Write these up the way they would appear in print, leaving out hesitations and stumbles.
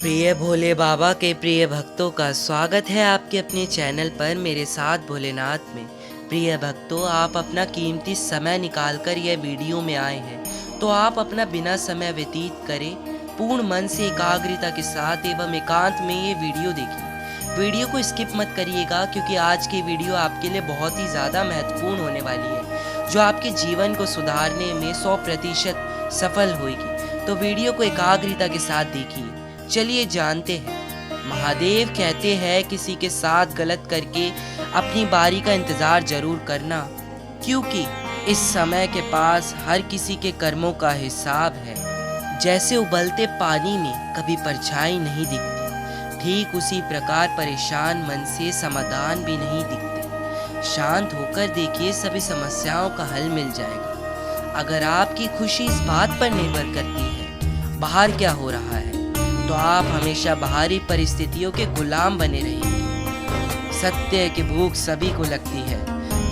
प्रिय भोले बाबा के प्रिय भक्तों का स्वागत है आपके अपने चैनल पर मेरे साथ भोलेनाथ में। प्रिय भक्तों, आप अपना कीमती समय निकालकर यह वीडियो में आए हैं, तो आप अपना बिना समय व्यतीत करें, पूर्ण मन से एकाग्रता के साथ एवं एकांत में ये वीडियो देखिए। वीडियो को स्किप मत करिएगा, क्योंकि आज की वीडियो आपके लिए बहुत ही ज़्यादा महत्वपूर्ण होने वाली है, जो आपके जीवन को सुधारने में 100% सफल होगी। तो वीडियो को एकाग्रता के साथ देखिए। चलिए जानते हैं। महादेव कहते हैं, किसी के साथ गलत करके अपनी बारी का इंतजार जरूर करना, क्योंकि इस समय के पास हर किसी के कर्मों का हिसाब है। जैसे उबलते पानी में कभी परछाई नहीं दिखती, ठीक उसी प्रकार परेशान मन से समाधान भी नहीं दिखते। शांत होकर देखिए, सभी समस्याओं का हल मिल जाएगा। अगर आपकी खुशी इस बात पर निर्भर करती है बाहर क्या हो रहा है, तो आप हमेशा बाहरी परिस्थितियों के गुलाम बने रहेंगे। सत्य की भूख सभी को लगती है,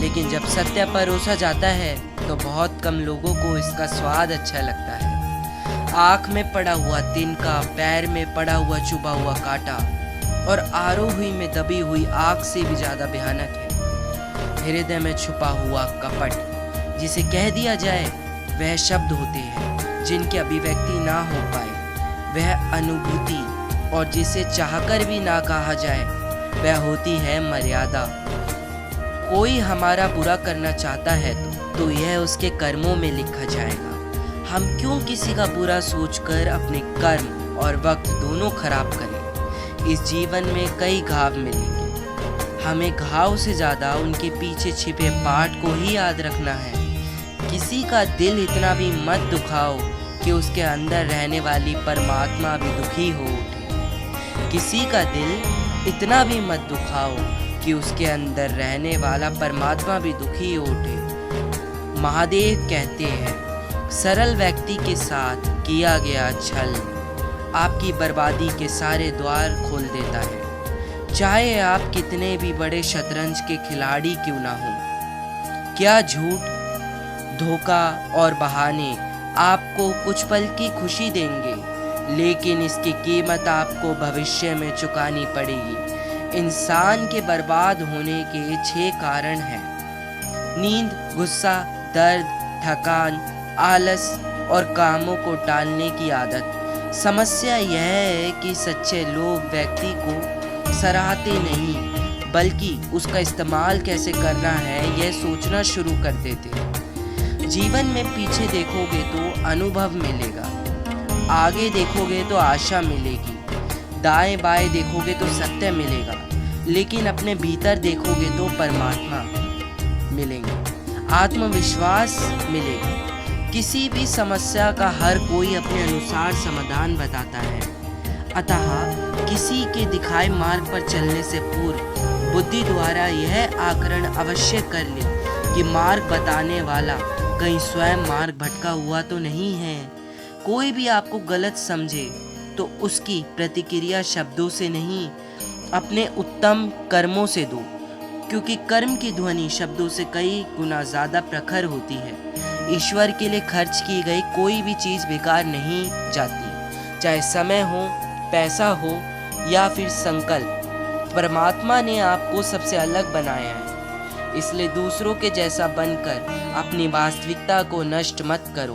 लेकिन जब सत्य परोसा जाता है तो बहुत कम लोगों को इसका स्वाद अच्छा लगता है। आँख में पड़ा हुआ तिनका, पैर में पड़ा हुआ चुभा हुआ कांटा और आरोही में दबी हुई आग से भी ज्यादा भयानक है। हृदय में छुपा हुआ कपट, जिसे कह दिया जाए, वह शब्द होते हैं जिनकी अभिव्यक्ति ना हो पाए, वह अनुभूति, और जिसे चाहकर भी ना कहा जाए, वह होती है मर्यादा। कोई हमारा बुरा करना चाहता है तो यह उसके कर्मों में लिखा जाएगा। हम क्यों किसी का बुरा सोचकर अपने कर्म और वक्त दोनों खराब करें। इस जीवन में कई घाव मिलेंगे, हमें घाव से ज्यादा उनके पीछे छिपे पाठ को ही याद रखना है। किसी का दिल इतना भी मत दुखाओ कि उसके अंदर रहने वाली परमात्मा भी दुखी हो उठे। किसी का दिल इतना भी मत दुखाओ कि उसके अंदर रहने वाला परमात्मा भी दुखी हो उठे। महादेव कहते हैं, सरल व्यक्ति के साथ किया गया छल आपकी बर्बादी के सारे द्वार खोल देता है, चाहे आप कितने भी बड़े शतरंज के खिलाड़ी क्यों ना हो। क्या झूठ, धोखा और बहाने आपको कुछ पल की खुशी देंगे, लेकिन इसकी कीमत आपको भविष्य में चुकानी पड़ेगी। इंसान के बर्बाद होने के 6 कारण हैं: नींद, गुस्सा, दर्द, थकान, आलस और कामों को टालने की आदत। समस्या यह है कि सच्चे लोग व्यक्ति को सराहते नहीं, बल्कि उसका इस्तेमाल कैसे करना है यह सोचना शुरू कर देते हैं। जीवन में पीछे देखोगे तो अनुभव मिलेगा, आगे देखोगे तो आशा मिलेगी, दाएं बाएं देखोगे तो सत्य मिलेगा, लेकिन अपने भीतर देखोगे तो परमात्मा मिलेंगे, आत्मविश्वास मिलेगा। किसी भी समस्या का हर कोई अपने अनुसार समाधान बताता है, अतः किसी के दिखाए मार्ग पर चलने से पूर्व बुद्धि द्वारा यह आकलन अवश्य कर ले कि मार्ग बताने वाला कहीं स्वयं मार्ग भटका हुआ तो नहीं है। कोई भी आपको गलत समझे तो उसकी प्रतिक्रिया शब्दों से नहीं, अपने उत्तम कर्मों से दो, क्योंकि कर्म की ध्वनि शब्दों से कई गुना ज्यादा प्रखर होती है। ईश्वर के लिए खर्च की गई कोई भी चीज बेकार नहीं जाती, चाहे समय हो, पैसा हो या फिर संकल्प। परमात्मा ने आपको सबसे अलग बनाया है, इसलिए दूसरों के जैसा बनकर अपनी वास्तविकता को नष्ट मत करो।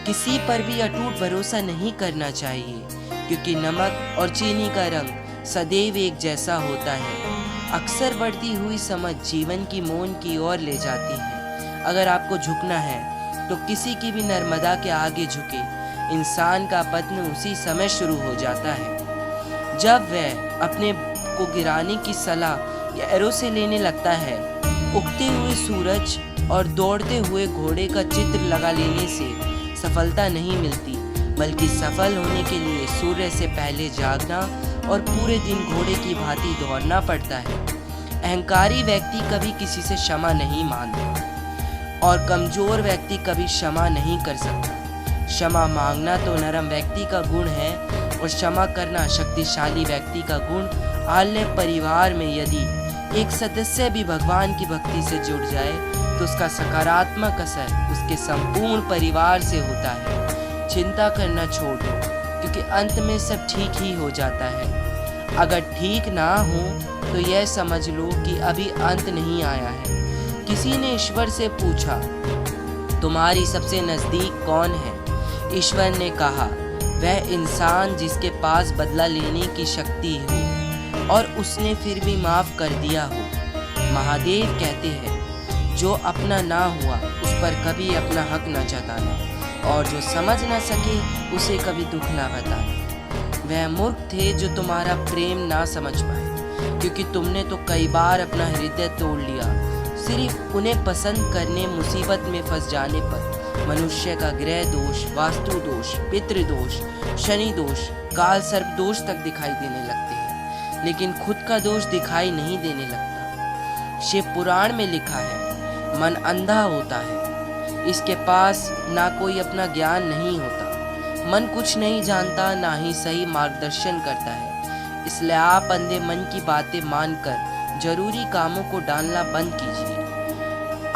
किसी पर भी अटूट भरोसा नहीं करना चाहिए, क्योंकि नमक और चीनी का रंग सदैव एक जैसा होता है। अक्सर बढ़ती हुई समझ जीवन की मौन की ओर ले जाती है। अगर आपको झुकना है तो किसी की भी नर्मदा के आगे झुके। इंसान का पतन उसी समय शुरू हो जाता है जब वह अपने को गिराने की सलाह गैरों से लेने लगता है। उगते हुए सूरज और दौड़ते हुए घोड़े का चित्र लगा लेने से सफलता नहीं मिलती, बल्कि सफल होने के लिए सूर्य से पहले जागना और पूरे दिन घोड़े की भांति दौड़ना पड़ता है। अहंकारी व्यक्ति कभी किसी से क्षमा नहीं मांगता और कमजोर व्यक्ति कभी क्षमा नहीं कर सकता। क्षमा मांगना तो नरम व्यक्ति का गुण है और क्षमा करना शक्तिशाली व्यक्ति का गुण। आल्य परिवार में यदि एक सदस्य भी भगवान की भक्ति से जुड़ जाए तो उसका सकारात्मक असर उसके संपूर्ण परिवार से होता है। चिंता करना छोड़ दो, क्योंकि अंत में सब ठीक ही हो जाता है। अगर ठीक ना हो तो यह समझ लो कि अभी अंत नहीं आया है। किसी ने ईश्वर से पूछा, तुम्हारी सबसे नज़दीक कौन है? ईश्वर ने कहा, वह इंसान जिसके पास बदला लेने की शक्ति हो और उसने फिर भी माफ़ कर दिया हो। महादेव कहते हैं, जो अपना ना हुआ उस पर कभी अपना हक न जताना, और जो समझ ना सके उसे कभी दुख ना बताना। वह मूर्ख थे जो तुम्हारा प्रेम ना समझ पाए, क्योंकि तुमने तो कई बार अपना हृदय तोड़ लिया। सिर्फ उन्हें पसंद करने मुसीबत में फंस जाने पर मनुष्य का ग्रह दोष, वास्तु दोष, पितृ दोष, शनि दोष, काल सर्प दोष तक दिखाई देने लगते हैं, लेकिन खुद का दोष दिखाई नहीं देने लगता। शिव पुराण में लिखा है, मन अंधा होता है, इसके पास ना कोई अपना ज्ञान नहीं होता। मन कुछ नहीं जानता, ना ही सही मार्गदर्शन करता है। इसलिए आप अंधे मन की बातें मानकर जरूरी कामों को डालना बंद कीजिए।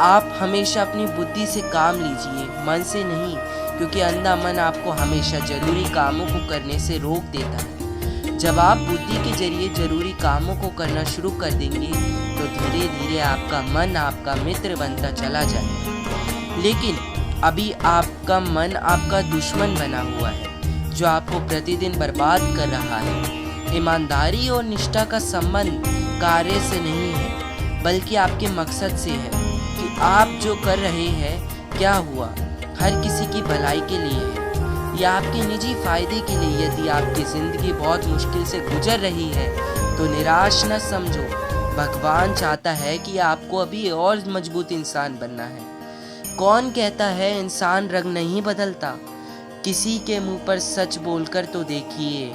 आप हमेशा अपनी बुद्धि से काम लीजिए, मन से नहीं, क्योंकि अंधा मन आपको हमेशा जरूरी कामों को करने से रोक देता है। जब आप बुद्धि के जरिए जरूरी कामों को करना शुरू कर देंगे तो धीरे धीरे आपका मन आपका मित्र बनता चला जाएगा। लेकिन अभी आपका मन आपका दुश्मन बना हुआ है, जो आपको प्रतिदिन बर्बाद कर रहा है। ईमानदारी और निष्ठा का संबंध कार्य से नहीं है, बल्कि आपके मकसद से है कि आप जो कर रहे हैं क्या हुआ, हर किसी की भलाई के लिए है या आपके निजी फायदे के लिए। यदि आपकी जिंदगी बहुत मुश्किल से गुजर रही है तो निराश न समझो। भगवान चाहता है कि आपको अभी और मजबूत इंसान बनना है। कौन कहता है इंसान रंग नहीं बदलता? किसी के मुंह पर सच बोलकर तो देखिए,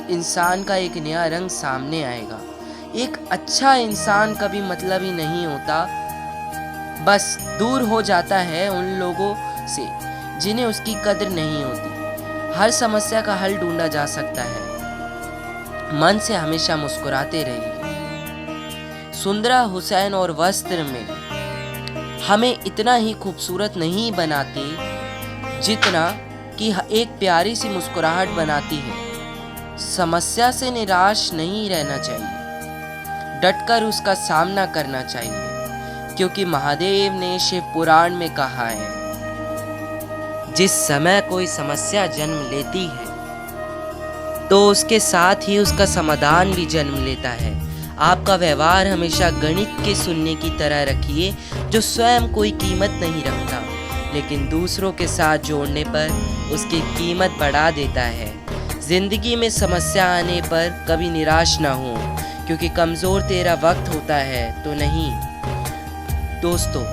इंसान का एक नया रंग सामने आएगा। एक अच्छा इंसान कभी मतलब ही नहीं होता, बस दूर हो जाता है उन लोगों से जिन्हें उसकी कद्र नहीं होती। हर समस्या का हल ढूंढा जा सकता है। मन से हमेशा मुस्कुराते रहिए। सुंदरा हुसैन और वस्त्र में हमें इतना ही खूबसूरत नहीं बनाते जितना कि एक प्यारी सी मुस्कुराहट बनाती है। समस्या से निराश नहीं रहना चाहिए, डटकर उसका सामना करना चाहिए, क्योंकि महादेव ने शिव पुराण में कहा है, जिस समय कोई समस्या जन्म लेती है तो उसके साथ ही उसका समाधान भी जन्म लेता है। आपका व्यवहार हमेशा गणित के शून्य की तरह रखिए, जो स्वयं कोई कीमत नहीं रखता, लेकिन दूसरों के साथ जोड़ने पर उसकी कीमत बढ़ा देता है। जिंदगी में समस्या आने पर कभी निराश ना हो, क्योंकि कमज़ोर तेरा वक्त होता है तो नहीं। दोस्तों,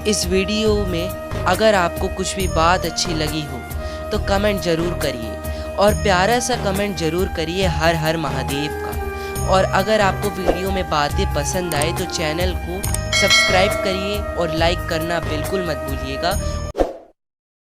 इस वीडियो में अगर आपको कुछ भी बात अच्छी लगी हो तो कमेंट ज़रूर करिए, और प्यारा सा कमेंट ज़रूर करिए हर हर महादेव का। और अगर आपको वीडियो में बातें पसंद आए तो चैनल को सब्सक्राइब करिए और लाइक करना बिल्कुल मत भूलिएगा।